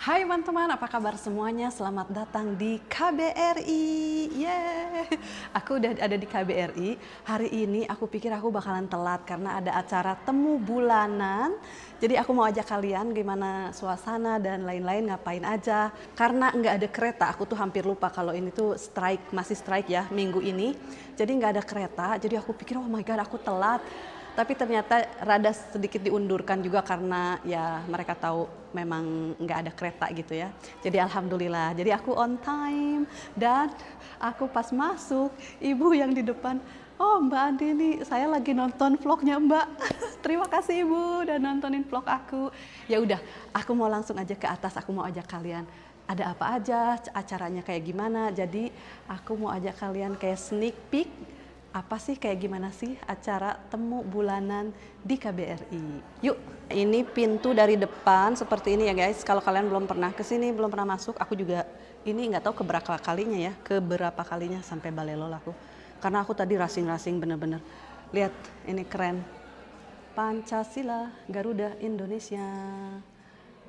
Hai teman-teman, apa kabar semuanya? Selamat datang di KBRI. Yeay. Aku udah ada di KBRI. Hari ini aku pikir aku bakalan telat karena ada acara temu bulanan. Jadi aku mau ajak kalian gimana suasana dan lain-lain, ngapain aja. Karena nggak ada kereta, aku tuh hampir lupa kalau ini tuh strike, masih strike ya minggu ini. Jadi nggak ada kereta, jadi aku pikir oh my god aku telat. Tapi ternyata rada sedikit diundurkan juga karena ya mereka tahu memang nggak ada kereta gitu ya. Jadi alhamdulillah, jadi aku on time dan aku pas masuk ibu yang di depan, oh Mbak Andini saya lagi nonton vlognya Mbak. Terima kasih Ibu udah nontonin vlog aku. Ya udah, aku mau langsung aja ke atas, aku mau ajak kalian. Ada apa aja, acaranya kayak gimana. Jadi aku mau ajak kalian kayak sneak peek. Apa sih kayak gimana sih acara temu bulanan di KBRI? Yuk, ini pintu dari depan seperti ini ya guys. Kalau kalian belum pernah ke sini, belum pernah masuk, aku juga ini nggak tahu keberapa kalinya ya, keberapa kalinya sampai balelol aku. Karena aku tadi racing-racing bener-bener. Lihat, ini keren. Pancasila, Garuda, Indonesia.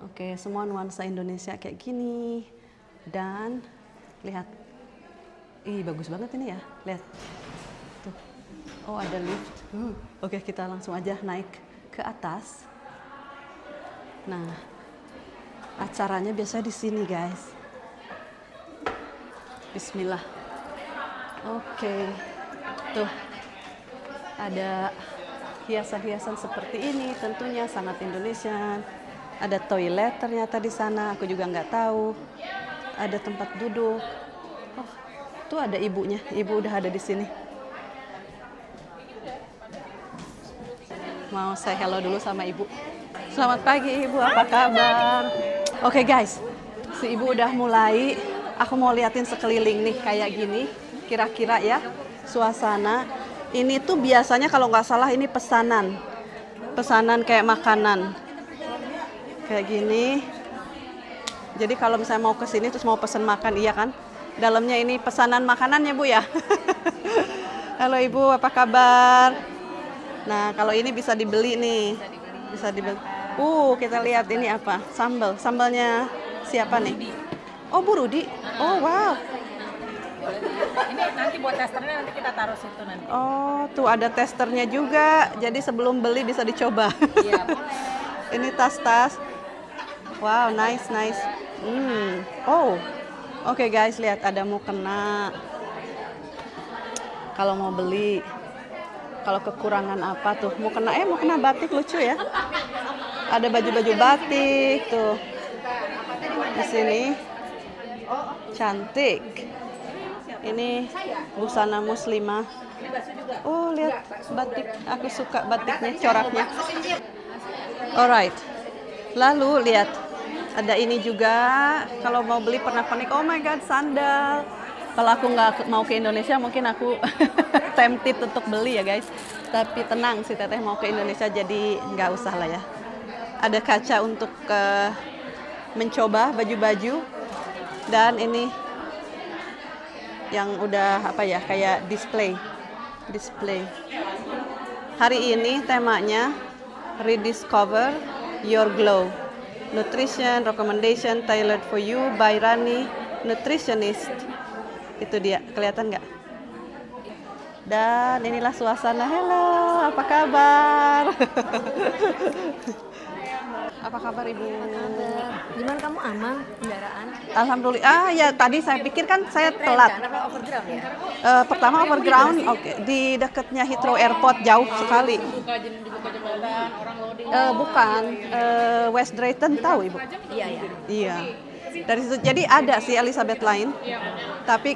Oke, semua nuansa Indonesia kayak gini. Dan lihat, ih bagus banget ini ya, lihat. Tuh. Oh ada lift. Oke, kita langsung aja naik ke atas. Nah, acaranya biasa di sini guys. Bismillah. Oke, tuh ada hiasan-hiasan seperti ini. Tentunya sangat Indonesian. Ada toilet ternyata di sana. Aku juga nggak tahu. Ada tempat duduk. Oh, tuh ada ibunya. Ibu udah ada di sini. Mau say hello dulu sama ibu. Selamat pagi ibu, apa kabar? Oke guys, si ibu udah mulai. Aku mau liatin sekeliling nih kayak gini. Kira-kira ya suasana. Ini tuh biasanya kalau nggak salah ini pesanan. Pesanan kayak makanan. Kayak gini. Jadi kalau misalnya mau ke sini terus mau pesen makan, iya kan? Dalamnya ini pesanan makanannya bu ya. Halo ibu, apa kabar? Nah, kalau ini bisa dibeli nih. Bisa dibeli. Kita lihat ini apa? Sambal. Sambalnya siapa nih? Oh, Bu Rudi. Oh, wow. Ini nanti buat testernya nanti kita taruh situ nanti. Oh, tuh ada testernya juga. Jadi sebelum beli bisa dicoba. Iya, boleh. Ini tas-tas. Wow, nice. Oh. Oke, guys, lihat ada mukena. Kalau mau beli. Kalau kekurangan apa tuh mau kena batik lucu ya, ada baju-baju batik tuh di sini cantik. Ini busana muslimah. Oh lihat batik, aku suka batiknya, coraknya. Alright, lalu lihat ada ini juga. Kalau mau beli pernak-pernik, oh my god, sandal. Kalau aku nggak mau ke Indonesia, mungkin aku tempted untuk beli ya guys. Tapi tenang, si teteh mau ke Indonesia jadi nggak usah lah ya. Ada kaca untuk mencoba baju-baju. Dan ini yang udah apa ya, kayak display. Hari ini temanya Rediscover Your Glow. Nutrition Recommendation Tailored for You by Rani Nutritionist. Itu dia, kelihatan nggak? Dan inilah suasana. Halo, apa kabar? Apa kabar Ibu? Gimana kamu aman kendaraan? Alhamdulillah. Ya tadi saya pikir kan saya telat. Apa overground ya? Pertama overground, oke. Di dekatnya Heathrow Airport jauh sekali. Dibuka jembatan, orang loading. Bukan, West Drayton tahu Ibu? Iya. Dari situ jadi ada sih Elizabeth Line, tapi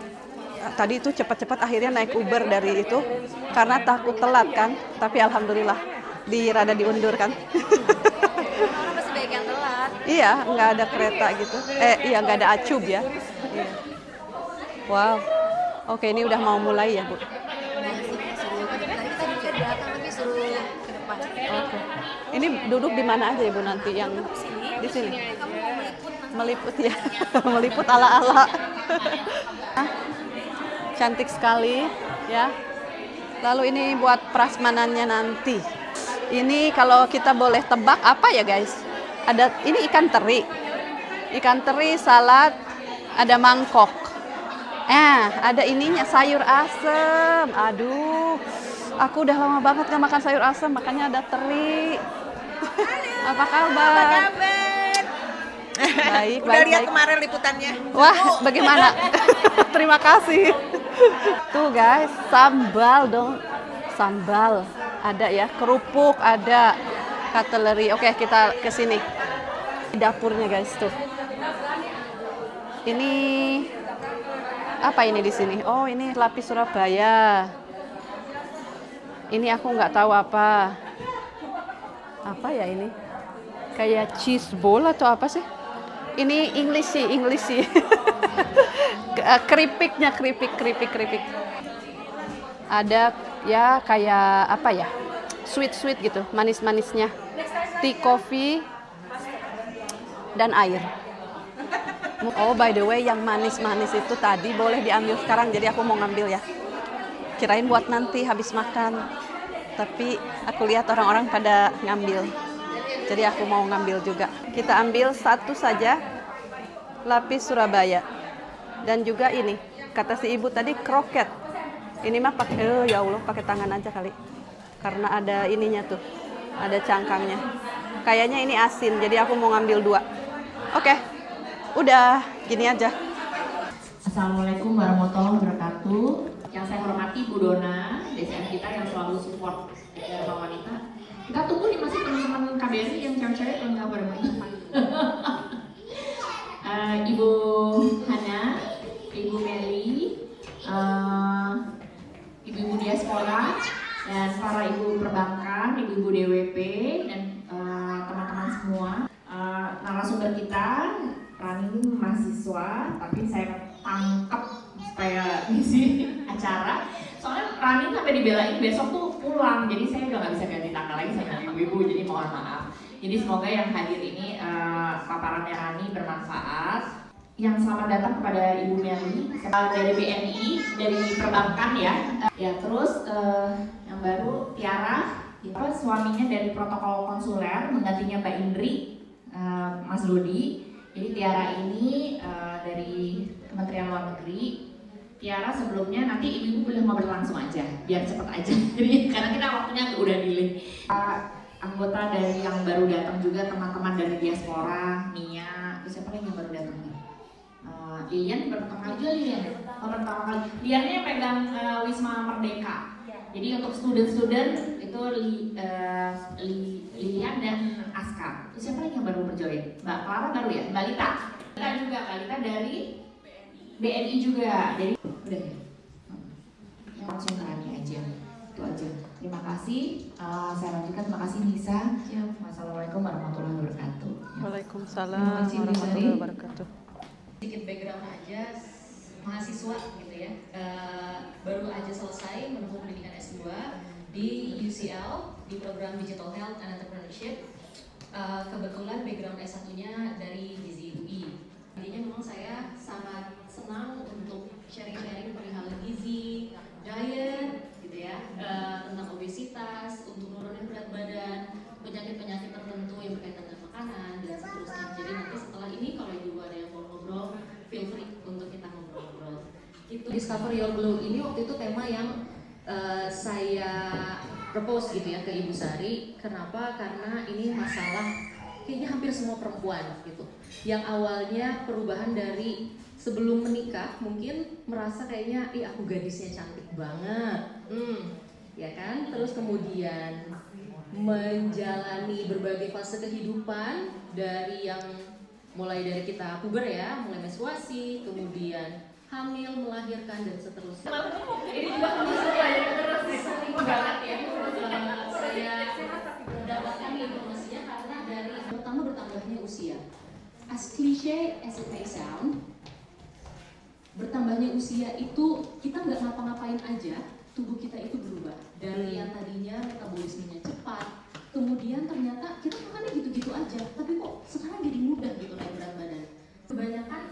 tadi itu cepat-cepat akhirnya naik Uber dari itu karena takut telat kan. Tapi alhamdulillah rada diundur kan. Masih banyak yang telat. Iya, nggak ada kereta gitu. Iya nggak ada acub ya. Iya. Wow. Oke, ini udah mau mulai ya Bu. Tadi kita juga di belakang tapi suruh ke depan. Oke. Ini duduk di mana aja Ibu nanti yang di sini? Kamu mau Meliput ya. Meliput ala-ala. Cantik sekali ya. Lalu ini buat prasmanannya nanti. Ini kalau kita boleh tebak apa ya guys? Ada ini ikan teri. Ikan teri, salad, ada mangkok. Ada ininya sayur asem. Aduh, aku udah lama banget gak makan sayur asem, makanya ada teri. Apa kabar? Apa kabar? Baik, Udah baik, lihat baik. kemarin liputannya? Wah, bagaimana? Terima kasih. Tuh guys, sambal dong. Sambal ada ya, kerupuk ada, cutlery. Oke, kita ke sini. Dapurnya guys tuh. Ini apa ini di sini? Oh, ini lapis Surabaya. Ini aku nggak tahu apa. Apa ya ini? Kayak cheese ball atau apa sih? Ini English sih. Keripiknya, keripik. Ada ya kayak apa ya? Sweet gitu, manis-manisnya. Tea, coffee, dan air. Oh, by the way, yang manis-manis itu tadi boleh diambil sekarang, jadi aku mau ngambil ya. Kirain buat nanti habis makan. Tapi aku lihat orang-orang pada ngambil. Jadi aku mau ngambil juga. Kita ambil satu saja, lapis Surabaya. Dan juga ini, kata si ibu tadi kroket. Ini mah pakai, ya Allah, pakai tangan aja kali. Karena ada ininya tuh, ada cangkangnya. Kayaknya ini asin, jadi aku mau ngambil 2. Oke, udah gini aja. Assalamualaikum warahmatullahi wabarakatuh. Yang saya hormati Bu Dona, DCM kita yang selalu support Dharma Wanita. Kita tunggu nih masih teman-teman KBRI yang cewek-cewek yang nggak pada main. Ibu Hana, Ibu Meli, ibu-ibu diaspora, dan para ibu perbankan, ibu-ibu DWP, dan teman-teman semua. Narasumber kita, Rani ini mahasiswa, tapi saya tangkap supaya ngisi acara. Soalnya Rani sampai dibelain besok tuh pulang, jadi saya udah nggak bisa ganti tanggal lagi sama ibu-ibu, jadi mohon maaf. Jadi semoga yang hadir ini paparannya Rani bermanfaat. Yang selamat datang kepada Ibu Meli dari BNI, dari perbankan ya. Terus yang baru Tiara, suaminya dari protokol konsuler, menggantinya Mbak Indri, Mas Dodi. Jadi Tiara ini dari Kementerian Luar Negeri. Tiara sebelumnya nanti ibu boleh ngobrol langsung aja, biar cepet aja. Jadi karena kita waktunya udah delay. Anggota dari yang baru datang juga, teman-teman dari diaspora, Mia, siapa lagi yang baru datang? Lilian pertama kali juga Lilian. Pertama kali. Liliannya pegang Wisma Merdeka. Jadi untuk student itu Lilian dan Aska. Terus siapa lagi yang baru berjoin? Mbak Clara baru ya? Mbak Lita. Kita juga, Mbak Lita dari BNI juga. Jadi udah ya. Langsung ke Rani aja. Itu aja. Terima kasih. Saya lanjutkan. Terima kasih Nisa. Wassalamualaikum warahmatullahi wabarakatuh. Waalaikumsalam warahmatullahi wabarakatuh. Sedikit background aja, mahasiswa gitu ya, baru aja selesai menempuh pendidikan S2 di UCL di program Digital Health and Entrepreneurship. Kebetulan background S1-nya dari Gizi UI. Jadinya memang saya sangat senang untuk sharing-sharing perihal gizi, diet gitu ya, tentang obesitas, untuk nurunin berat badan, penyakit-penyakit tertentu yang berkaitan dengan makanan dan seterusnya. Jadi nanti setelah ini kalau ibu ada yang mau ngobrol, feel free untuk kita ngobrol-ngobrol. Itu Discover Your Glow ini waktu itu tema yang saya propose gitu ya ke Ibu Sari. Kenapa? Karena ini masalah kayaknya hampir semua perempuan gitu. Yang awalnya perubahan dari sebelum menikah mungkin merasa kayaknya, aku gadisnya cantik banget, ya kan? Terus kemudian menjalani berbagai fase kehidupan dari yang mulai dari kita puber ya, mulai menstruasi, kemudian hamil, melahirkan dan seterusnya. Ini juga sering banget ya. Saya mendapatkan informasinya karena dari pertama bertambahnya usia. As cliche as it may sound, bertambahnya usia itu kita nggak ngapa-ngapain aja, tubuh kita itu berubah dari yang tadinya metabolismenya cepat, kemudian ternyata kita makannya gitu-gitu aja, tapi kok sekarang jadi mudah gitu naik berat badan. Kebanyakan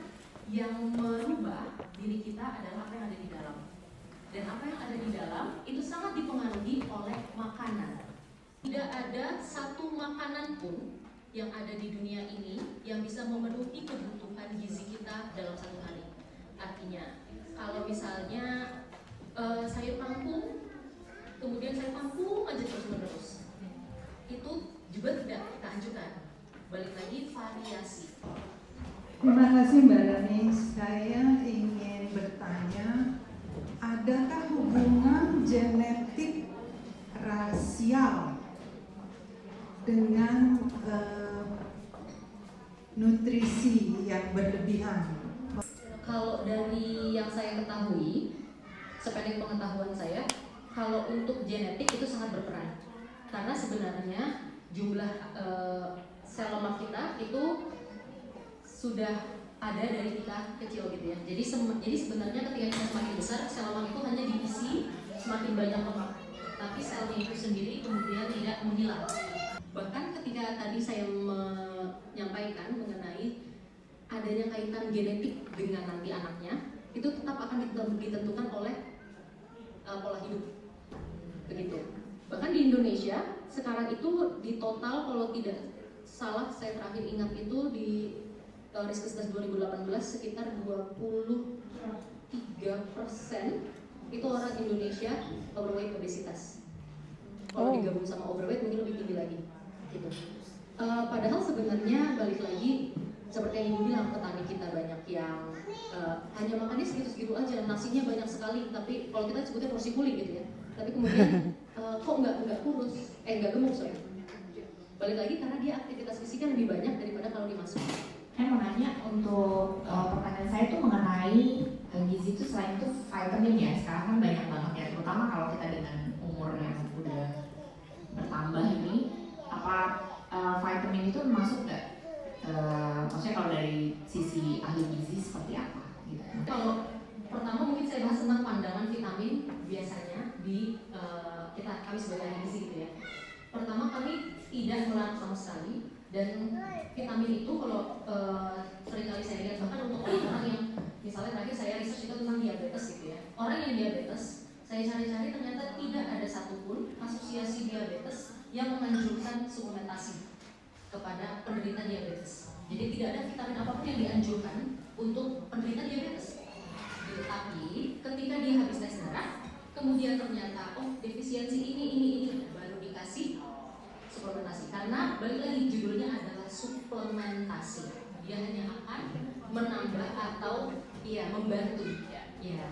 yang merubah diri kita adalah apa yang ada di dalam, dan apa yang ada di dalam itu sangat dipengaruhi oleh makanan. Tidak ada satu makanan pun yang ada di dunia ini yang bisa memenuhi kebutuhan dalam satu hari. Artinya kalau misalnya sayur kangkung, kemudian sayur kangkung aja terus-menerus, itu juga tidak kita anjurkan. Balik lagi variasi. Terima kasih Mbak Rani. Saya ingin bertanya, adakah hubungan genetik rasial dengan nutrisi yang berlebihan? Kalau dari yang saya ketahui, sependek pengetahuan saya, kalau untuk genetik itu sangat berperan. Karena sebenarnya jumlah sel lemak kita itu sudah ada dari kita kecil gitu ya. Jadi sebenarnya ketika kita semakin besar, sel lemak itu hanya diisi semakin banyak lemak. Tapi selnya itu sendiri kemudian tidak menghilang. Bahkan ketika tadi saya menyampaikan mengenai adanya kaitan genetik dengan nanti anaknya, itu tetap akan ditentukan oleh pola hidup. Begitu. Bahkan di Indonesia sekarang itu di total kalau tidak salah saya terakhir ingat itu di Riskesdas 2018 sekitar 23% itu orang Indonesia overweight obesitas. Kalau digabung sama overweight mungkin lebih tinggi lagi. Gitu. Padahal sebenarnya balik lagi seperti yang Ibu bilang, petani kita banyak yang hanya makannya segitu-segitu aja, nasinya banyak sekali, tapi kalau kita sebutnya porsi kuli gitu ya. Tapi kemudian kok nggak kurus, nggak gemuk sorry. Balik lagi karena dia aktivitas fisiknya lebih banyak daripada kalori masuk. Saya mau nanya untuk pertanyaan saya itu mengenai gizi itu selain itu vitamin ya, sekarang kan banyak banget ya, terutama kalau kita dengan umur yang udah bertambah ini, apa vitamin itu masuk nggak? Maksudnya kalau dari sisi ahli gizi seperti apa? Gitu. Kalau pertama mungkin saya bahas tentang pandangan vitamin biasanya di kami sebagai ahli gizi gitu ya. Pertama kami tidak melarang sama sekali. Dan vitamin itu kalau seringkali saya lihat bahkan untuk orang-orang yang misalnya terakhir saya research itu tentang diabetes gitu ya. Orang yang diabetes, saya cari-cari ternyata tidak ada satupun asosiasi diabetes yang menganjurkan suplementasi kepada penderita diabetes. Jadi tidak ada vitamin apapun yang dianjurkan untuk penderita diabetes. Gitu. Tapi ketika dia habis tes darah, kemudian ternyata defisiensi ini baru dikasih suplementasi. Karena balik lagi judulnya adalah suplementasi. Dia hanya akan menambah atau membantu. Ya,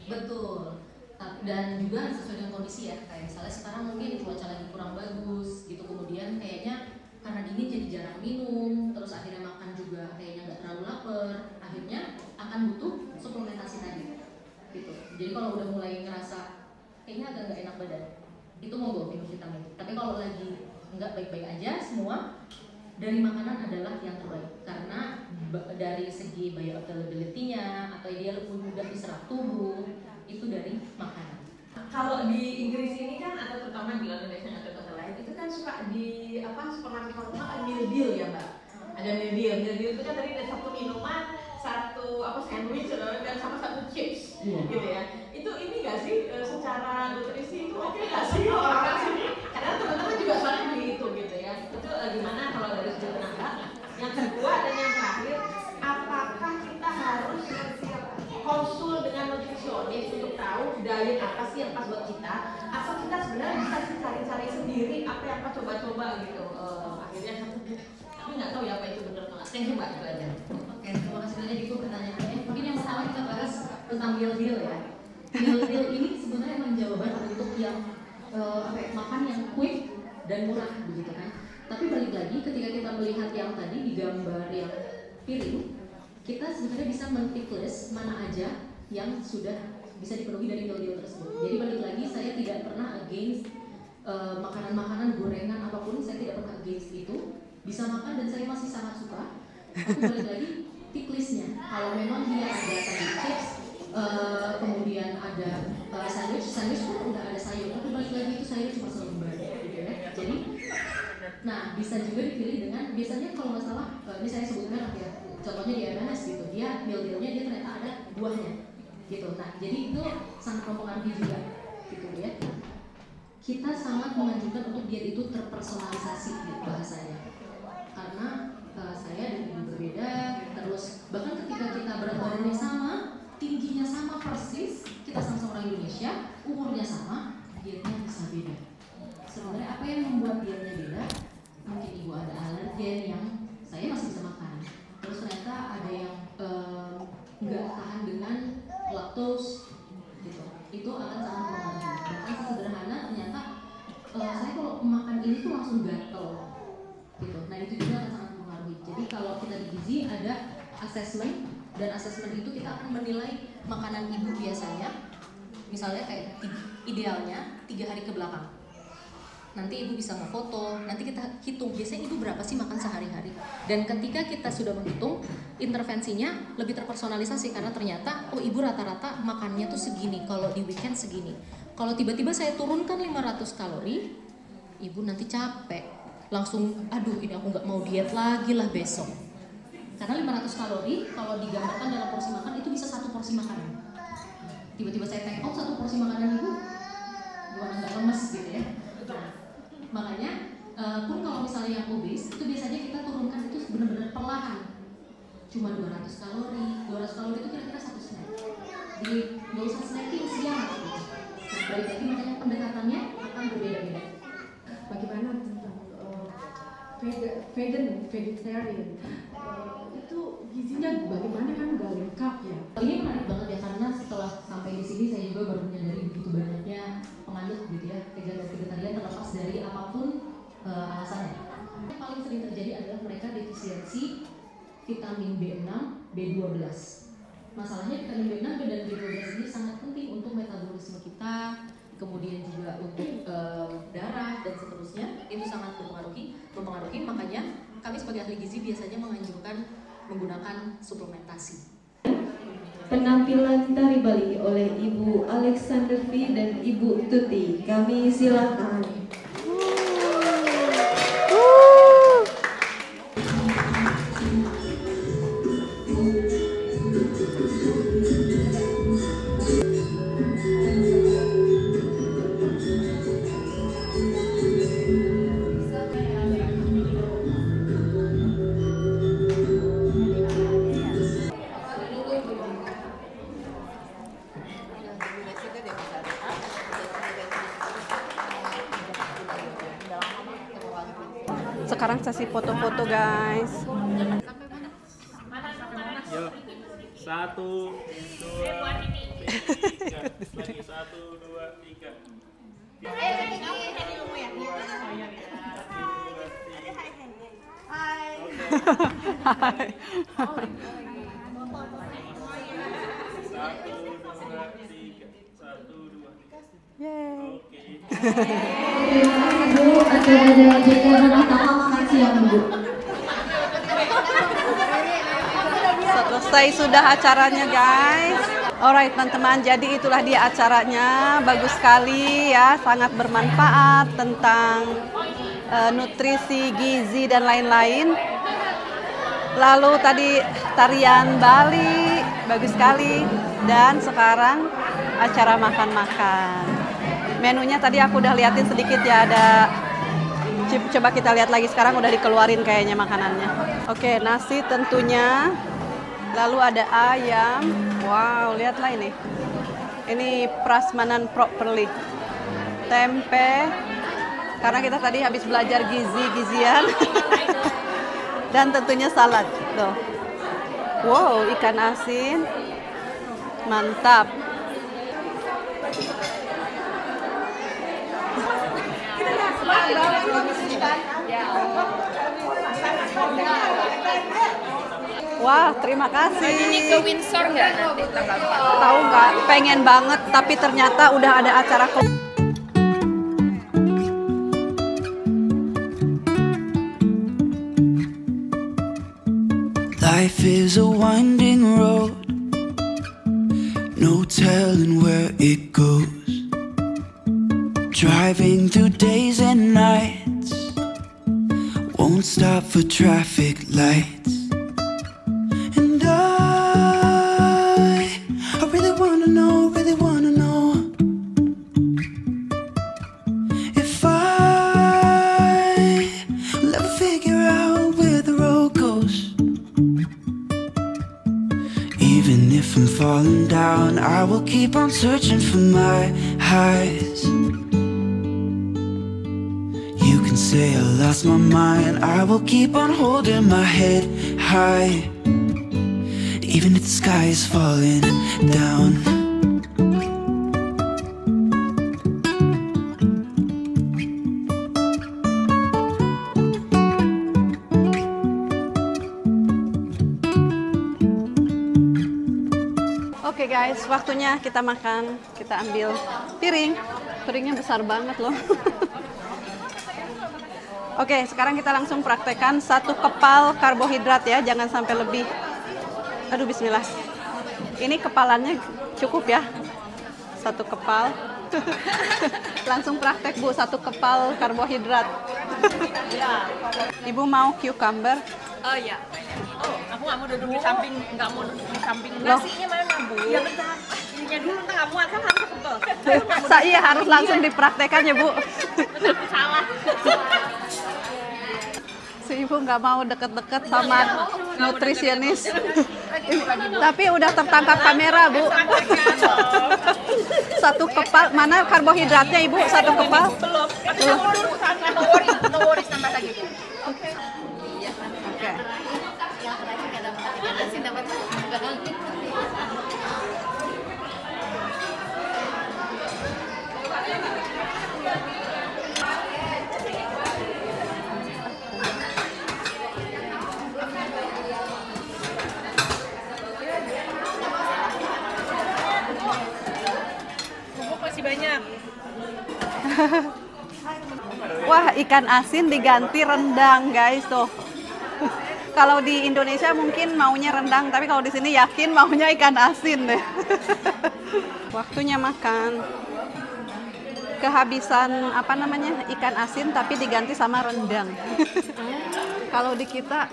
betul. Dan juga sesuai dengan kondisi ya. Kayak misalnya sekarang mungkin cuaca lagi kurang bagus gitu, kemudian kayaknya karena dingin jadi jarang minum, terus akhirnya makan juga kayaknya nggak terlalu lapar, akhirnya akan butuh suplementasi tadi. Gitu. Jadi kalau udah mulai ngerasa kayaknya agak nggak enak badan, itu monggo minum vitamin. Tapi kalau lagi nggak baik-baik aja semua, dari makanan adalah yang terbaik karena dari segi bioavailability-nya atau dia lebih mudah diserap tubuh itu dari makanan. Kalau di Inggris ini kan atau terutama di Indonesia atau kota lain itu kan suka di supermarket ada meal deal ya Mbak. Ada meal deal itu kan tadi ada satu minuman, satu sandwich dan sama satu chips gitu ya. Itu ini nggak sih secara nutrisi itu oke nggak sih orang sini? Karena teman-teman juga soalnya begitu gitu ya. Itu gimana kalau dari sudut tenaga? Yang kedua dan yang terakhir, apakah kita harus konsul dengan nutrisionis untuk tahu diet apa sih yang pas buat kita? Atau kita sebenarnya bisa cari-cari sendiri apa yang kita coba-coba gitu? Akhirnya tapi nggak tahu ya apa itu benar atau nggak. Saya coba itu aja. Oke, terima kasih banyak itu pertanyaannya. Mungkin yang pertama kita bahas tentang meal deal ya. Meal deal ini sebenarnya memang jawaban untuk yang makan yang quick dan murah begitu kan. Tapi balik lagi ketika kita melihat yang tadi di gambar yang piring, kita sebenarnya bisa men-checklist mana aja yang sudah bisa dipenuhi dari meal deal tersebut. Jadi balik lagi saya tidak pernah against makanan-makanan gorengan apapun, saya tidak pernah against itu. Bisa makan dan saya masih sangat suka. Tapi balik lagi checklistnya. Kalau memang dia ada tadi chips, kemudian ada sandwich pun udah ada sayur. Tapi balik lagi itu sayur cuma selembar gitu ya. Jadi, nah bisa juga dipilih dengan biasanya kalau nggak salah, ini saya sebutkan ya. Contohnya di MNS gitu, dia meal dealnya dia ternyata ada buahnya gitu. Nah jadi itu sangat mempengaruhi juga gitu ya. Kita sangat menganjurkan untuk diet itu terpersonalisasi gitu bahasanya, karena saya dan ibu berbeda, terus bahkan ketika Indonesia, umurnya sama, dietnya bisa beda. Sebenarnya apa yang membuat dietnya beda? Mungkin ibu ada alergen yang saya masih bisa makan. Terus ternyata ada yang nggak tahan dengan laktos, gitu. Itu akan sangat mempengaruhi. Bahkan sederhana ternyata saya kalau makan ini tuh langsung gatel, gitu. Nah itu juga akan sangat mempengaruhi. Jadi kalau kita di gizi ada assessment, dan assessment itu kita akan menilai makanan ibu biasanya, misalnya kayak idealnya 3 hari ke belakang. Nanti ibu bisa ngefoto, nanti kita hitung biasanya ibu berapa sih makan sehari-hari. Dan ketika kita sudah menghitung, intervensinya lebih terpersonalisasi karena ternyata oh ibu rata-rata makannya tuh segini, kalau di weekend segini. Kalau tiba-tiba saya turunkan 500 kalori, ibu nanti capek, langsung aduh ini aku nggak mau diet lagi lah besok. Karena 500 kalori kalau digambarkan dalam porsi makan itu bisa 1 porsi makanan. Tiba-tiba saya take out 1 porsi makanan ibu, gimana nggak lemes gitu ya. Nah, makanya pun kalau misalnya yang obes itu biasanya kita turunkan itu benar-benar perlahan, cuma 200 kalori. 200 kalori itu kira-kira 1 snack. Jadi nggak usah snacking siang gitu. Nah, balik lagi makanya pendekatannya akan berbeda-beda. Bagaimana tentang vegetarian? Itu gizinya bagaimana, kan nggak lengkap ya? Ini menarik banget ya karena setelah sampai di sini saya juga baru menyadari begitu banyaknya penganut gitu ya vegetarian terlepas dari apapun alasannya. Yang paling sering terjadi adalah mereka defisiensi vitamin B6, B12. Masalahnya vitamin B6 dan B12 ini sangat penting untuk metabolisme kita, kemudian juga untuk darah dan seterusnya. Itu sangat mempengaruhi. Makanya kami sebagai ahli gizi biasanya menganjurkan menggunakan suplementasi. Penampilan tari Bali oleh Ibu Alexander V dan Ibu Tuti. Kami silakan. Sekarang sesi foto-foto guys. Yuk, 1, 2, 3. Lagi 1, 2, 3. Hai. 1, 2, 3. 1, 2, 3. Yeay. Oke. Ibu, ada jajanan utama makan siang Bu. Selesai sudah acaranya guys. Alright teman-teman, jadi itulah dia acaranya. Bagus sekali ya, sangat bermanfaat tentang nutrisi, gizi dan lain-lain. Lalu tadi tarian Bali, bagus sekali. Dan sekarang acara makan-makan. Menunya tadi aku udah liatin sedikit ya, ada. Coba kita lihat lagi, sekarang udah dikeluarin kayaknya makanannya. Oke, nasi tentunya. Lalu ada ayam. Wow, lihatlah ini. Ini prasmanan properly. Tempe. Karena kita tadi habis belajar gizi-gizian. Dan tentunya salad. Tuh. Wow, ikan asin. Mantap. Wah, terima kasih. Ini ke Windsor nggak nanti tanggal 4? Tahu nggak? Pengen banget, tapi ternyata udah ada acara. Life is a winding road, no telling where it goes. Driving through days and nights, won't stop for traffic lights. And I really wanna know if I will ever figure out where the road goes. Even if I'm falling down, I will keep on searching for my highs. You can say I lost my mind, I will keep on holding my head high. Even if the sky is falling down. Oke guys, waktunya kita makan. Kita ambil piring. Piringnya besar banget loh. Oke, sekarang kita langsung praktekkan 1 kepal karbohidrat ya, jangan sampai lebih. Aduh, bismillah. Ini kepalanya cukup ya. 1 kepal. Langsung praktek Bu, 1 kepal karbohidrat. Ibu mau cucumber? Oh iya. Oh, aku nggak mau duduk di samping, nggak mau duduk di samping. Loh. Nasinya mana Bu? Ya bentar. Ininya dulu, ntar nggak muat kan harus kebel. Iya, harus langsung dipraktekan ya Bu. Salah. Si ibu nggak mau deket-deket sama nutrisionis. Tapi udah tertangkap kamera Bu. 1 kepal, mana karbohidratnya Ibu? 1 kepal? Belum. Belum. No worries, tambah lagi. Oke. Bubuk masih banyak. Wah, ikan asin diganti rendang, guys tuh. Kalau di Indonesia mungkin maunya rendang, tapi kalau di sini yakin maunya ikan asin deh. Waktunya makan. Kehabisan apa namanya ikan asin, tapi diganti sama rendang. Kalau di kita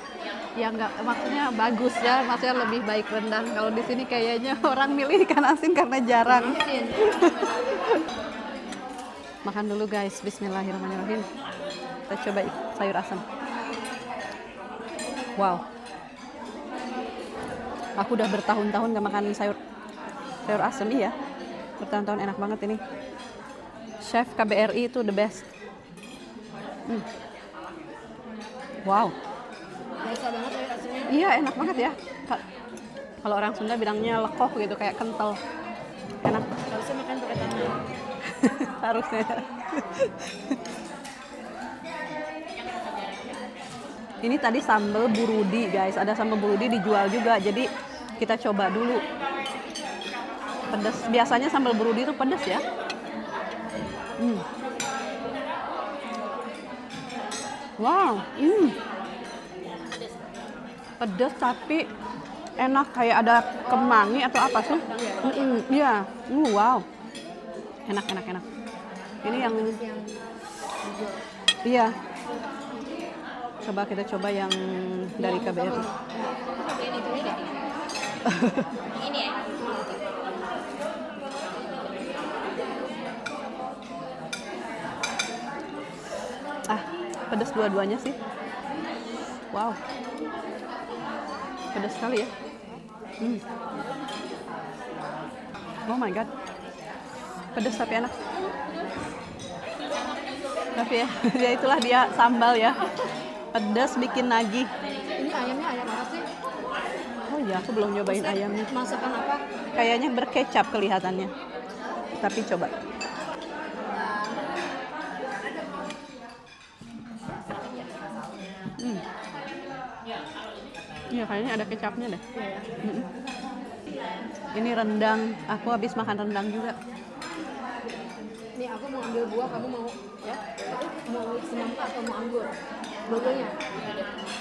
ya nggak, maksudnya bagus ya, maksudnya lebih baik rendang. Kalau di sini kayaknya orang milih ikan asin karena jarang. Makan dulu guys, bismillahirrahmanirrahim. Kita coba sayur asam. Wow. Aku udah bertahun-tahun gak makan sayur asam, iya. Bertahun-tahun, enak banget ini. Chef KBRI itu the best. Wow. Biasa banget sayur asamnya. Iya, enak banget ya. Kalau orang Sunda bilangnya lekoh gitu, kayak kental. Enak. Harusnya makan pakai tangan. Harusnya. Ini tadi sambal burudi guys, ada sambal burudi dijual juga, jadi kita coba dulu. Pedas, biasanya sambal burudi itu pedas ya. Wow, pedas tapi enak, kayak ada kemangi atau apa sih? Iya, wow, enak. Ini yang iya. Coba kita coba yang dari KBRI. Ini ya. Pedas dua-duanya sih. Wow. Pedas sekali ya. Oh my god. Pedas tapi enak. Tapi ya itulah dia sambal ya. Pedas bikin nagih. Ini ayamnya ayam apa sih? Oh iya, aku belum nyobain ayamnya. Masakan apa? Kayaknya berkecap kelihatannya. Tapi coba. Iya, kayaknya ada kecapnya deh. Ini rendang. Aku habis makan rendang juga. Nih aku mau ambil buah, kamu mau ya? Mau semangka atau mau anggur? Dua-duanya.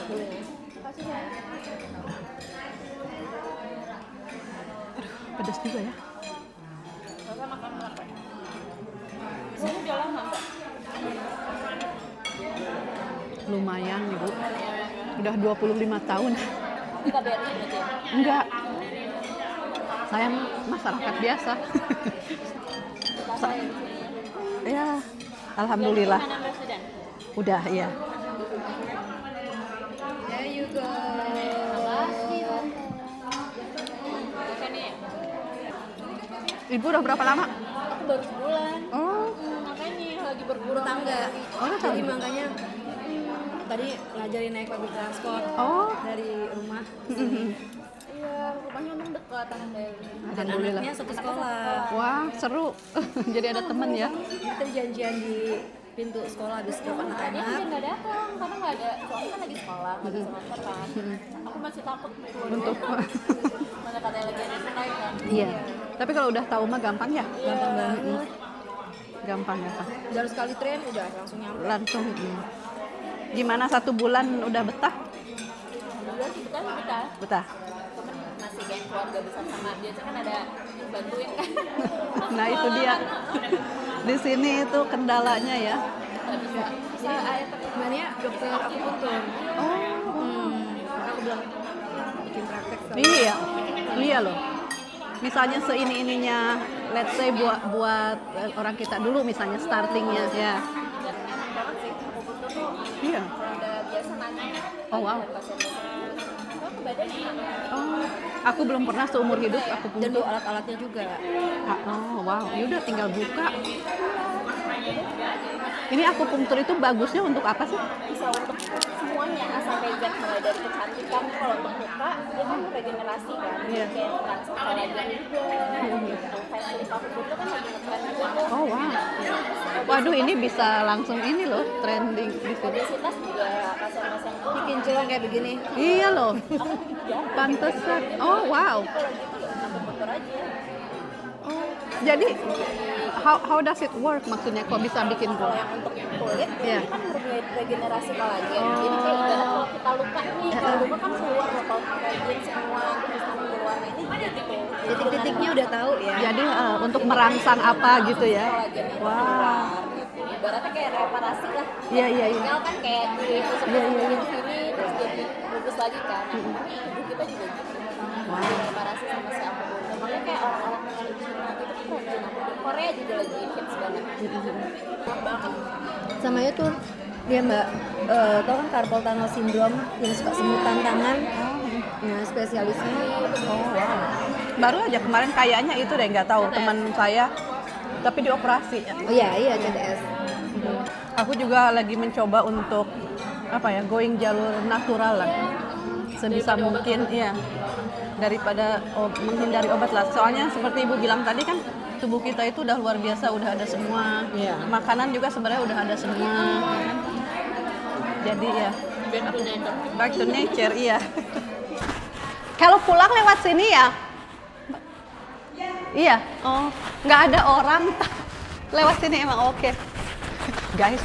Boleh ya? Kasih ya. Pedas juga ya. Ini udah lama Mbak? Lumayan Ibu. Udah 25 tahun. Di KBRI berarti ya? Enggak. Saya masyarakat biasa. Ya, alhamdulillah. Udah, iya. There you go. Ibu udah berapa lama? Aku baru sebulan. Oh. Makanya lagi berburu tangga. Jadi makanya tadi ngajarin naik public transport dari rumah ke sini. Iya, rumahnya emang dekat tangan dari. Dan anaknya satu sekolah. Wah, seru. Jadi ada temen ya. Kita janjian di pintu sekolah habis ke anak-anak. Dia mungkin nggak datang karena nggak ada. Soalnya kan lagi sekolah, nggak bisa semester kan. Aku masih takut Untuk mana katanya lagi ada strike kan. Iya. Tapi kalau udah tahu mah gampang ya? Gampang banget. Gampang. Dari sekali tren udah langsung nyampe. Langsung. Gimana 1 bulan udah betah? Udah sih betah. Betah. Masih kayak keluarga besar sama biasa kan ada yang bantuin kan. Nah itu dia. Di sini itu kendalanya ya. Bisa gimana ya dokter akupuntur. Aku bilang bikin praktek. Iya loh. Misalnya seini-ininya, let's say buat orang kita dulu misalnya startingnya ya. Banget sih akupuntur tuh. Iya. Udah biasa nanya. Oh wow. Oh, aku belum pernah seumur hidup akupuntur. Dan bawa alat-alatnya juga. Oh wow, yaudah tinggal buka. Ini akupunktur itu bagusnya untuk apa sih? Bisa untuk semuanya, asal pijat mulai dari kecantikan. Kalau untuk muka, dia kan regenerasi kan. Iya. Kayak transfer kolagen juga. Gitu. Facelift akupuntur kan lagi ngetren juga. Oh wow. Waduh, ini bisa langsung ini loh trending di sini. Obesitas juga pasien-pasien bikin jelang kayak begini. Iya loh. Pantesan. Oh wow. Akupuntur aja. Oh, jadi how does it work maksudnya kok bisa bikin kalau yang untuk kulit yeah. Kan regenerasi kolagen. Jadi kayak ibarat kalau kita luka nih, kalau luka kan keluar kalau kolagen semua terus keluar ini juga gitu. Titik-titiknya udah tahu ya. Jadi untuk merangsang apa gitu ya. Wah. Gitu. Ibaratnya kayak reparasi lah. Iya. Tinggal kan kayak sini terus jadi bagus lagi kan. Nah, tubuh kita juga gitu. Reparasi sama si akupuntur. Makanya kayak orang-orang yang di Cina gitu tuh rajin akupuntur. Korea juga lagi hits banget. Sama itu dia Mbak, tau kan carpal tunnel syndrome yang suka semutan tangan. Nah, spesialisnya. Oh wow. Baru aja kemarin kayaknya itu deh nggak tahu teman saya, tapi dioperasi. Oh iya CTS. Aku juga lagi mencoba untuk apa ya, going jalur natural lah. Sebisa mungkin ya. Daripada menghindari obat lah. Soalnya seperti Ibu bilang tadi kan tubuh kita itu udah luar biasa, udah ada semua. Makanan juga sebenarnya udah ada semua. Jadi ya back to nature, iya. Kalau pulang lewat sini ya? Iya. Oh, nggak ada orang lewat sini emang oke. Guys,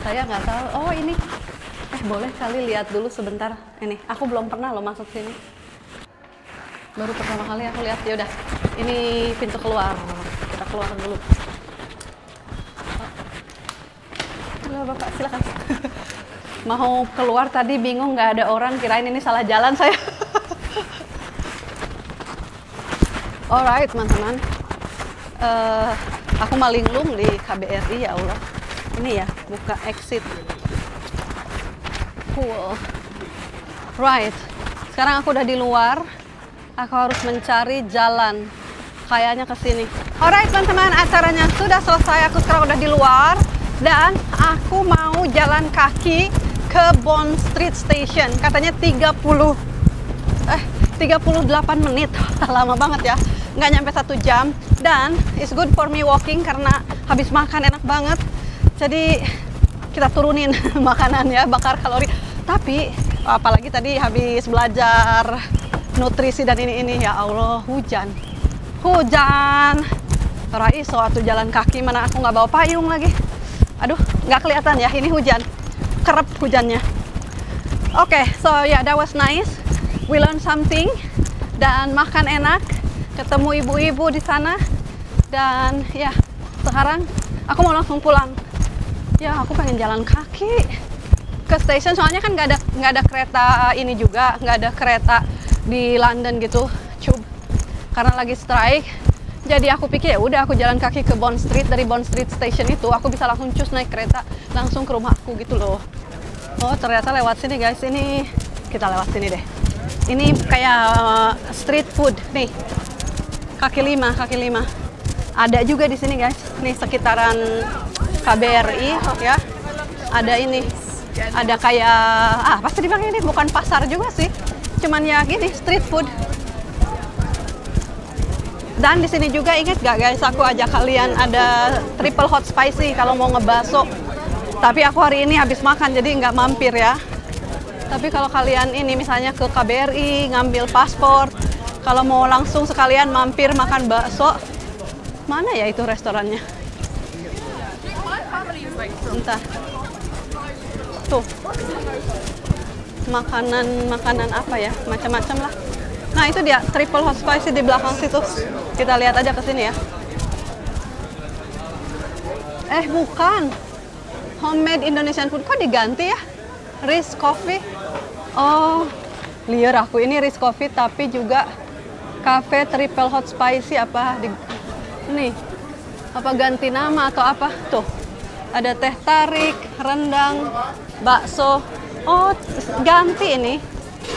saya nggak tahu. Oh ini, boleh kali lihat dulu sebentar. Ini, aku belum pernah loh masuk sini. Baru pertama kali aku lihat. Ya udah, ini pintu keluar. Kita keluar dulu. Halo Bapak, silakan. Mau keluar tadi bingung nggak ada orang, kirain ini salah jalan saya. Alright teman-teman, aku malinglung di KBRI ya Allah. Ini ya, buka exit. Cool. Right, sekarang aku udah di luar. Aku harus mencari jalan. Kayaknya ke sini. Alright teman-teman, acaranya sudah selesai. Aku sekarang udah di luar dan aku mau jalan kaki ke Bond Street Station. Katanya 38 menit. Lama banget ya. Nggak nyampe 1 jam. Dan it's good for me walking karena habis makan enak banget. Jadi kita turunin makanan ya, bakar kalori. Tapi apalagi tadi habis belajar nutrisi dan ini ya Allah, hujan. Raiso atau jalan kaki, mana aku nggak bawa payung lagi. Aduh, nggak kelihatan ya, ini hujan. Kerap hujannya. Oke, so yeah, that was nice. We learn something dan makan enak. Ketemu ibu-ibu di sana dan ya sekarang aku mau langsung pulang. Ya aku pengen jalan kaki ke station, soalnya kan nggak ada kereta ini juga, nggak ada kereta di London gitu, Tube, karena lagi strike. Jadi aku pikir ya udah aku jalan kaki ke Bond Street, dari Bond Street Station itu aku bisa langsung cus naik kereta langsung ke rumahku gitu loh. Oh ternyata lewat sini guys, ini kita lewat sini deh. Ini kayak street food nih, kaki lima. Ada juga di sini guys, nih sekitaran KBRI ya. Ada ini, ada kayak pasti dibilang ini bukan pasar juga sih, cuman ya gini street food. Dan di sini juga inget gak guys, aku ajak kalian ada triple hot spicy kalau mau ngebaso. Tapi aku hari ini habis makan jadi nggak mampir ya. Tapi kalau kalian ini misalnya ke KBRI ngambil paspor, kalau mau langsung sekalian mampir makan bakso, mana ya itu restorannya? Entah. Tuh. Makanan apa ya? Macam-macam lah. Nah, itu dia triple hot spicy di belakang situ. Kita lihat aja ke sini ya. Bukan. Homemade Indonesian food kok diganti ya? Rice Coffee. Oh, liar aku ini Rice Coffee tapi juga cafe triple hot spicy apa nih, apa ganti nama atau apa tuh, ada teh tarik, rendang, bakso. Oh, ganti ini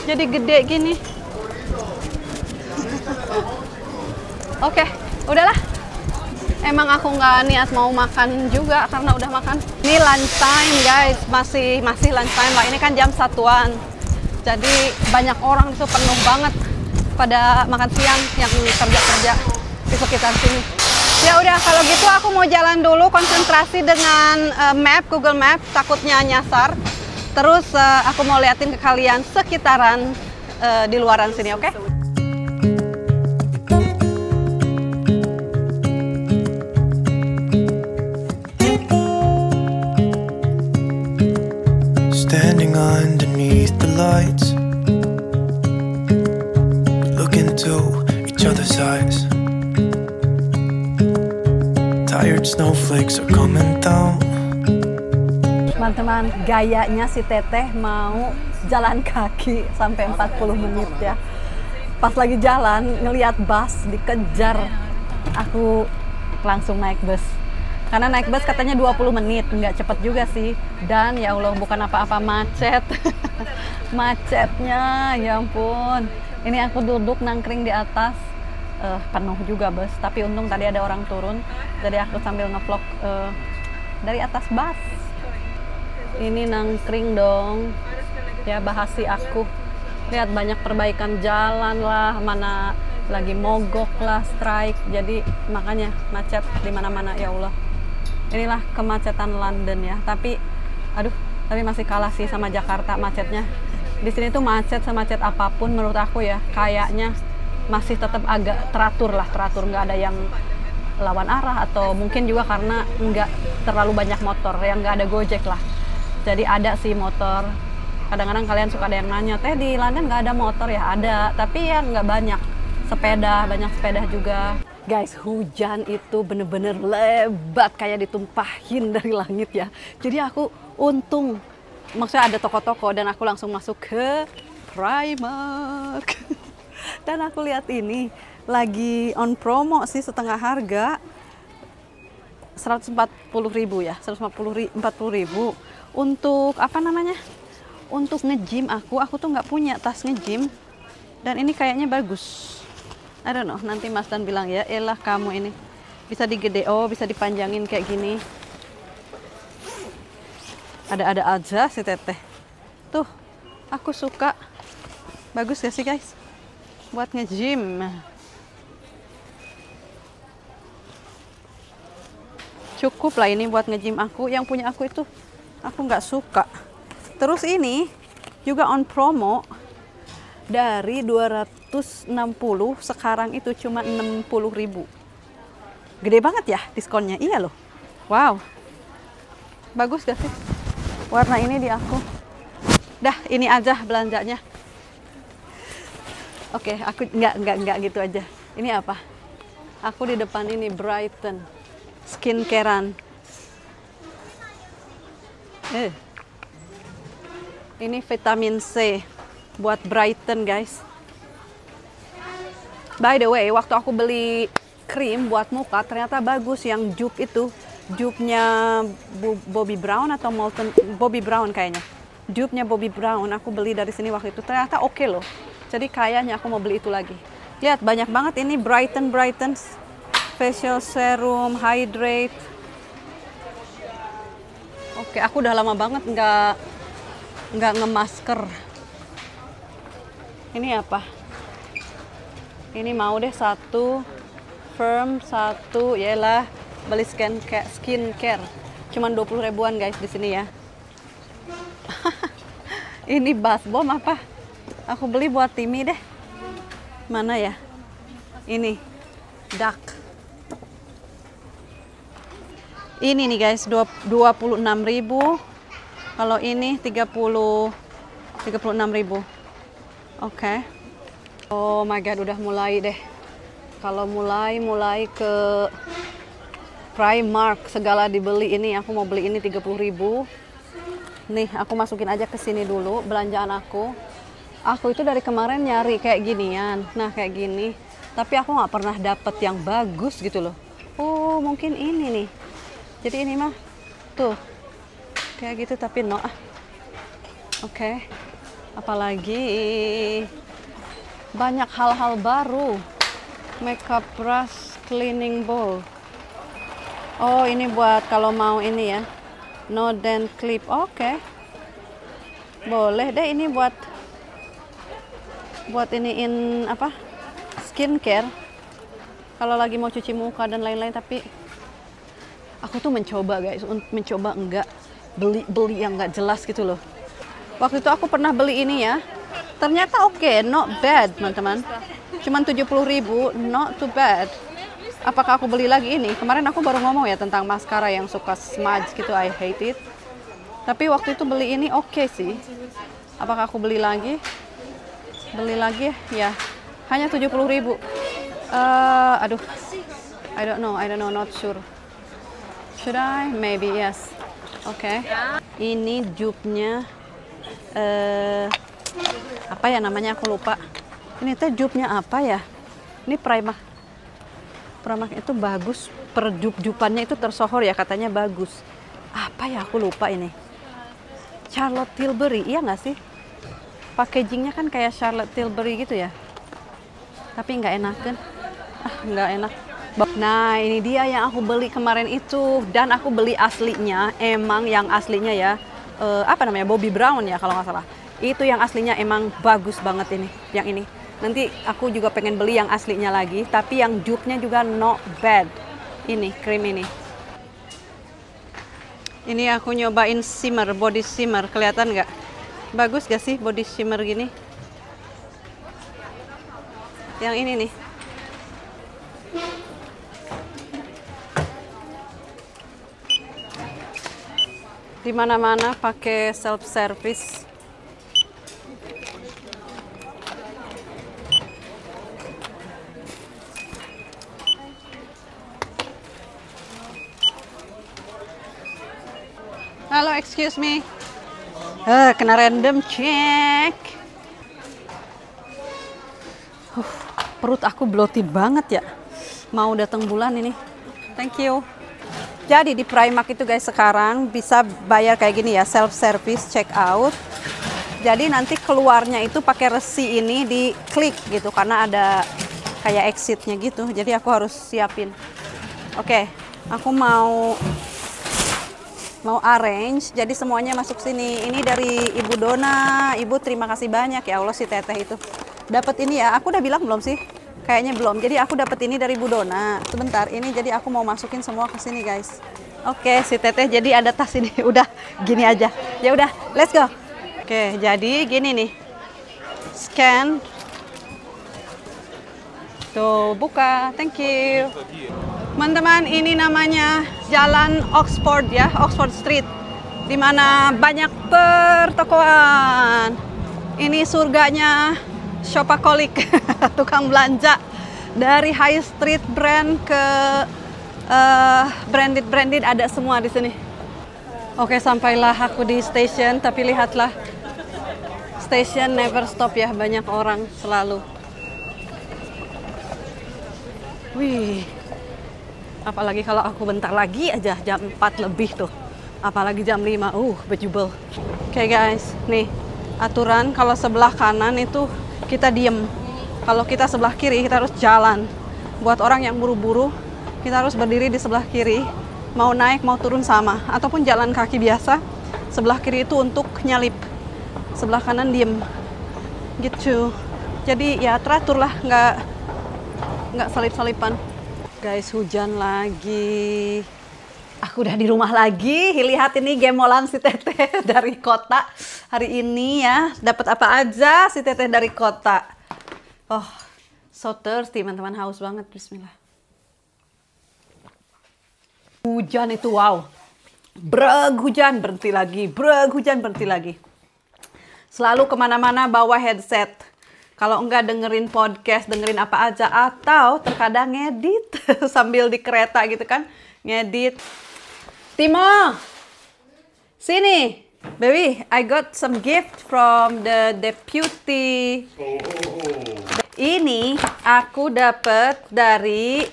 jadi gede gini. Oke, udahlah, emang aku nggak niat mau makan juga karena udah makan. Ini lunch time guys, masih lunch time lah, ini kan jam 1-an, jadi banyak orang itu penuh banget pada makan siang yang kerja di sekitar sini. Ya udah, kalau gitu aku mau jalan dulu, konsentrasi dengan Google Map, takutnya nyasar. Terus aku mau liatin ke kalian sekitaran di luaran sini, oke? Standing underneath the lights, look into each other's eyes. Tired snowflakes are coming down. Teman-teman, gayanya si Teteh mau jalan kaki sampai 40 menit ya. Pas lagi jalan, ngelihat bus dikejar, aku langsung naik bus. Karena naik bus katanya 20 menit, nggak cepet juga sih. Dan ya Allah, bukan apa-apa, macet. Macetnya, ya ampun. Ini aku duduk nangkring di atas, penuh juga bus. Tapi untung tadi ada orang turun, jadi aku sambil ngevlog dari atas bus. Ini nangkring dong, ya bahasi aku. Lihat banyak perbaikan jalan lah, mana lagi mogok lah, strike. Jadi makanya macet di mana-mana, ya Allah. Inilah kemacetan London ya, tapi masih kalah sih sama Jakarta macetnya. Di sini tuh macet semacet apapun menurut aku ya, kayaknya masih tetap agak teratur, nggak ada yang lawan arah, atau mungkin juga karena nggak terlalu banyak motor, yang nggak ada Gojek lah. Jadi ada sih motor. Kadang-kadang kalian suka ada yang nanya, Teh di London nggak ada motor ya? Ada, tapi ya nggak banyak. Banyak sepeda juga. Guys, hujan itu bener-bener lebat kayak ditumpahin dari langit ya. Jadi aku untung, maksudnya ada toko-toko dan aku langsung masuk ke Primark. Dan aku lihat ini lagi on promo sih, setengah harga 140.000 ya, 140.000 untuk apa namanya? Untuk nge-gym aku tuh nggak punya tas nge-gym dan ini kayaknya bagus. I don't know, nanti Mas Dan bilang ya, elah kamu ini bisa bisa dipanjangin kayak gini. Ada-ada aja si Teteh. Tuh, aku suka. Bagus gak sih guys? Buat nge-gym. Cukup lah ini buat nge-gym aku. Yang punya aku itu, aku nggak suka. Terus ini juga on promo. Dari 260 sekarang itu cuma 60.000. Gede banget ya diskonnya. Iya loh. Wow. Bagus gak sih? Warna ini di aku. Dah, ini aja belanjanya. Oke, aku enggak gitu aja. Ini apa? Aku di depan ini Brighton skincarean. Ini vitamin C buat Brighton guys. By the way, waktu aku beli krim buat muka ternyata bagus yang dupe itu. Dupe-nya Bobbi Brown atau Molton, Bobbi Brown kayaknya. Dupe-nya Bobbi Brown aku beli dari sini waktu itu. Ternyata oke loh. Jadi kayaknya aku mau beli itu lagi. Lihat banyak banget ini Brighton facial serum, hydrate. Oke, aku udah lama banget nggak ngemasker. Ini apa? Ini mau deh satu firm, satu yalah beli skincare. Cuman 20 ribuan guys di sini ya. Ini bath bomb apa? Aku beli buat Timmy deh. Mana ya? Ini duck. Ini nih guys 26.000. Kalau ini 36.000. Oke. Oh my god, udah mulai deh. Kalau mulai ke Primark segala dibeli ini. Aku mau beli ini 30.000. Nih, aku masukin aja ke sini dulu belanjaan aku. Aku itu dari kemarin nyari kayak ginian. Nah, kayak gini. Tapi aku nggak pernah dapet yang bagus gitu loh. Oh, mungkin ini nih. Jadi ini mah tuh kayak gitu tapi no. Oke. Apalagi banyak hal-hal baru. Makeup brush, cleaning bowl. Oh, ini buat kalau mau ini ya. No dent clip. Oke. Boleh deh ini buat iniin apa? Skincare. Kalau lagi mau cuci muka dan lain-lain, tapi aku tuh mencoba guys, mencoba enggak beli yang enggak jelas gitu loh. Waktu itu aku pernah beli ini ya. Ternyata oke, not bad teman-teman. Cuman 70.000, not too bad. Apakah aku beli lagi ini? Kemarin aku baru ngomong ya tentang maskara yang suka smudge gitu, I hate it. Tapi waktu itu beli ini oke sih. Apakah aku beli lagi? Beli lagi ya. Hanya 70.000. Aduh. I don't know, not sure. Should I? Maybe yes. Oke. Ini dupe-nya apa ya namanya, aku lupa. Ini teh dupe-nya apa ya? Ini Primark itu bagus, perjup-jupannya itu tersohor ya, katanya bagus. Apa ya, aku lupa ini. Charlotte Tilbury, iya nggak sih? Packagingnya kan kayak Charlotte Tilbury gitu ya. Tapi nggak enak kan? Nggak enak. Nah, ini dia yang aku beli kemarin itu, dan aku beli aslinya, emang yang aslinya ya, apa namanya, Bobbi Brown ya kalau nggak salah. Itu yang aslinya emang bagus banget ini, yang ini. Nanti aku juga pengen beli yang aslinya lagi, tapi yang dupe-nya juga not bad. Ini, krim ini. Ini aku nyobain shimmer, body shimmer, kelihatan nggak? Bagus gak sih body shimmer gini? Yang ini nih. Di mana-mana pakai self service. Halo, excuse me. Kena random check. Perut aku bloated banget ya. Mau datang bulan ini. Thank you. Jadi di Primark itu guys sekarang bisa bayar kayak gini ya, self service check out. Jadi nanti keluarnya itu pakai resi ini diklik gitu karena ada kayak exitnya gitu. Jadi aku harus siapin. Oke, aku mau arrange, jadi semuanya masuk sini. Ini dari Ibu Dona. Ibu terima kasih banyak ya Allah, si teteh itu dapat ini ya. Aku udah bilang belum sih? Kayaknya belum. Jadi aku dapat ini dari Ibu Dona. Sebentar, ini jadi aku mau masukin semua ke sini guys. Oke, si teteh jadi ada tas ini. Udah gini aja. Ya udah, let's go. Oke, jadi gini nih. Scan. Tuh, buka. Thank you. Teman-teman, ini namanya Jalan Oxford ya, Oxford Street, di mana banyak pertokoan. Ini surganya shopaholic, tukang belanja dari high street brand ke branded ada semua di sini. Oke, sampailah aku di station, tapi lihatlah, station never stop ya, banyak orang selalu. Wih. Apalagi kalau aku bentar lagi aja jam 4 lebih tuh. Apalagi jam 5, bejubel. Oke guys, nih aturan kalau sebelah kanan itu kita diem. Kalau kita sebelah kiri kita harus jalan. Buat orang yang buru-buru kita harus berdiri di sebelah kiri. Mau naik, mau turun sama. Ataupun jalan kaki biasa. Sebelah kiri itu untuk nyalip. Sebelah kanan diem. Gitu. Jadi ya teratur lah, nggak salip-salipan. Guys, hujan lagi. Aku udah di rumah lagi. Lihat ini gemolan si Teteh dari kota. Hari ini ya, dapat apa aja si Teteh dari kota. Oh, so thirsty teman-teman, haus banget. Bismillah. Hujan itu wow. Breg hujan berhenti lagi. Breg hujan berhenti lagi. Selalu kemana-mana bawa headset. Kalau enggak dengerin podcast, dengerin apa aja. Atau terkadang ngedit sambil di kereta gitu kan. Ngedit. Timo, sini, baby. I got some gift from the deputy. Ini aku dapat dari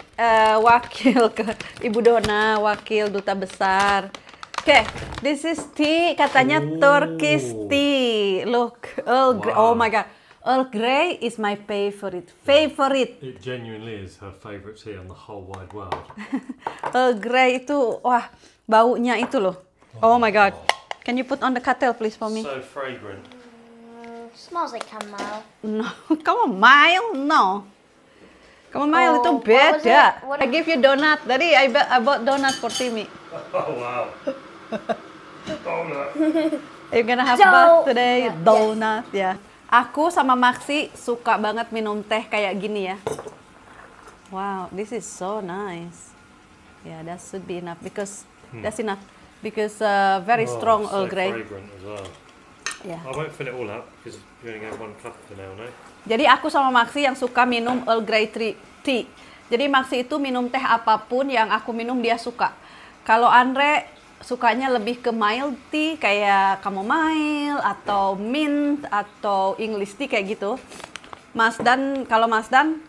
wakil ke Ibu Dona, wakil duta besar. Oke, this is tea, katanya Turkish tea. Look, Earl Grey. Oh my God, Earl Grey is my favorite. It genuinely is her favorite tea on the whole wide world. Earl Grey itu, wah, baunya itu loh. Oh my God. Can you put on the kettle please for me? So fragrant. Smells like chamomile. No, chamomile? No. Chamomile itu beda. I give you donut. Tadi I bought donut for Timmy. Oh wow. Donut. Are you gonna have bath today? Donut, ya. Aku sama Maxi suka banget minum teh kayak gini ya. Wow, this is so nice. Yeah, that should be enough because that's enough because very strong Earl Grey. Fragrant as well. Yeah. I won't fill it all up because you only get one cup for now, no? Jadi aku sama Maxi yang suka minum Earl Grey tea. Jadi Maxi itu minum teh apapun yang aku minum dia suka. Kalau Andre sukanya lebih ke mild tea kayak chamomile atau mint atau English tea kayak gitu. Kalau Mas Dan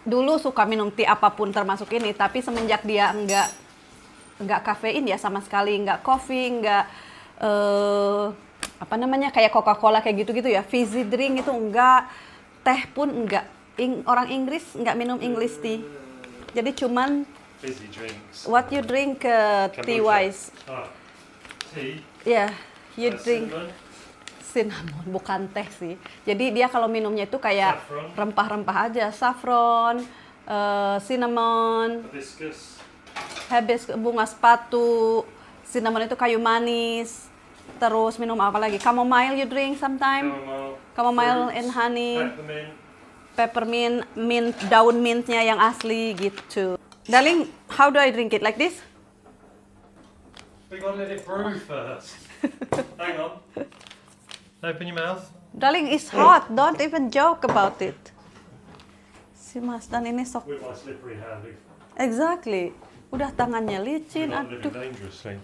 dulu suka minum tea apapun termasuk ini, tapi semenjak dia enggak kafein ya sama sekali, enggak coffee, enggak kayak Coca-Cola kayak gitu-gitu ya, fizzy drink itu enggak, teh pun enggak. Orang Inggris enggak minum English tea. Jadi cuman fizzy drinks. What you drink tea wise? Tea. Yeah, you drink cinnamon, bukan teh sih. Jadi dia kalau minumnya itu kayak rempah-rempah aja, saffron, cinnamon, hibiscus, bunga sepatu, cinnamon itu kayu manis. Terus minum apa lagi? Chamomile you drink sometime? Chamomile and honey. Peppermint, mint, daun mintnya yang asli gitu. Darling, how do I drink it? Like this? We gotta let it brew first. Hang on. Open your mouth. Darling, it's hot. Don't even joke about it. Si Mas Dan ini sok. With my slippery hand. Exactly. Udah tangannya licin. We're not living Aduh. dangerously.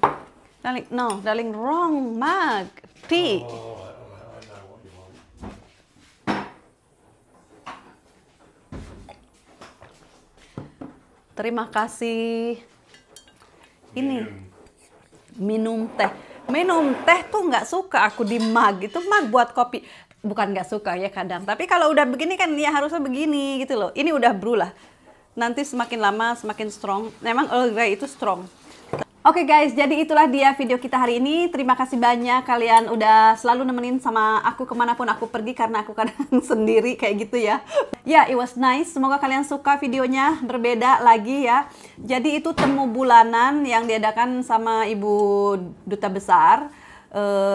Darling, no, darling, wrong mug. Tea. Oh, I know what you want. Terima kasih. Ini minum teh. Minum teh tuh nggak suka aku di mug. Itu mug buat kopi. Bukan nggak suka ya kadang. Tapi kalau udah begini kan ya harusnya begini gitu loh. Ini udah brew lah. Nanti semakin lama semakin strong. Memang Earl Grey itu strong. Oke guys, jadi itulah dia video kita hari ini. Terima kasih banyak kalian udah selalu nemenin sama aku kemanapun aku pergi karena aku kadang sendiri kayak gitu ya. Ya, it was nice. Semoga kalian suka videonya, berbeda lagi ya. Jadi itu temu bulanan yang diadakan sama Ibu Duta Besar.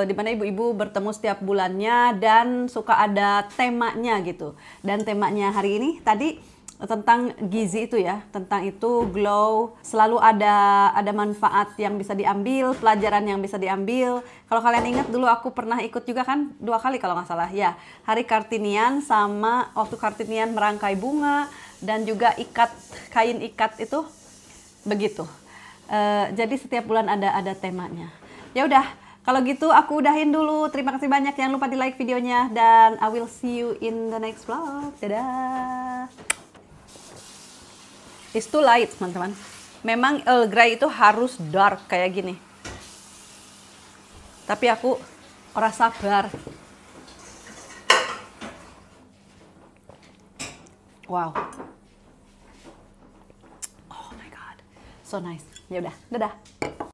Di mana ibu-ibu bertemu setiap bulannya dan suka ada temanya gitu. Dan temanya hari ini tadi tentang gizi itu ya, tentang itu glow, selalu ada manfaat yang bisa diambil, pelajaran yang bisa diambil. Kalau kalian ingat dulu aku pernah ikut juga kan 2 kali kalau nggak salah ya, Hari Kartinian sama waktu Kartinian merangkai bunga dan juga kain ikat itu begitu. Jadi setiap bulan ada temanya. Ya udah, kalau gitu aku udahin dulu. Terima kasih banyak, jangan lupa di like videonya dan I will see you in the next vlog. Dadah. It's too light, teman-teman. Memang Earl Grey itu harus dark kayak gini. Tapi aku ora sabar. Wow. So nice. Ya udah, dadah.